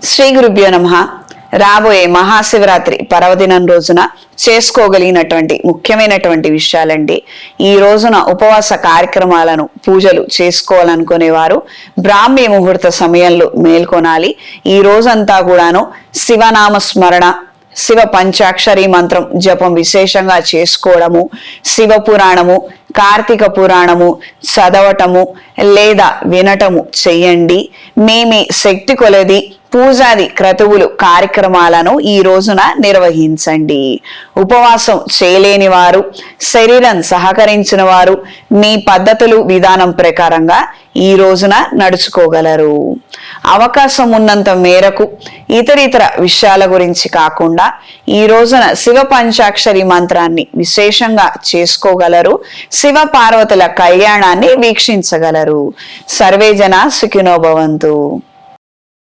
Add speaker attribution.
Speaker 1: శ్రీ గురుభ్యో నమః. రాబోయే మహాశివరాత్రి పర్వదినం రోజున చేసుకోగలిగినటువంటి ముఖ్యమైనటువంటి విషయాలండి. ఈ రోజున ఉపవాస కార్యక్రమాలను పూజలు చేసుకోవాలనుకునేవారు బ్రాహ్మీ ముహూర్త సమయంలో మేల్కొనాలి. ఈ రోజంతా కూడాను శివనామ స్మరణ, శివ పంచాక్షరి మంత్రం జపం విశేషంగా చేసుకోవడము, శివ పురాణము, కార్తీక పురాణము చదవటము లేదా వినటము చెయ్యండి. మీ శక్తి కొలది పూజాది క్రతువులు కార్యక్రమాలను ఈ రోజున నిర్వహించండి. ఉపవాసం చేయలేని వారు, శరీరం సహకరించిన వారు మీ పద్ధతులు విధానం ప్రకారంగా ఈ రోజున నడుచుకోగలరు. అవకాశం ఉన్నంత మేరకు ఇతరితర విషయాల గురించి కాకుండా ఈ రోజున శివ పంచాక్షరి మంత్రాన్ని విశేషంగా చేసుకోగలరు. శివ పార్వతుల కళ్యాణాన్ని వీక్షించగలరు. సర్వే జన సుఖినో భవంతు.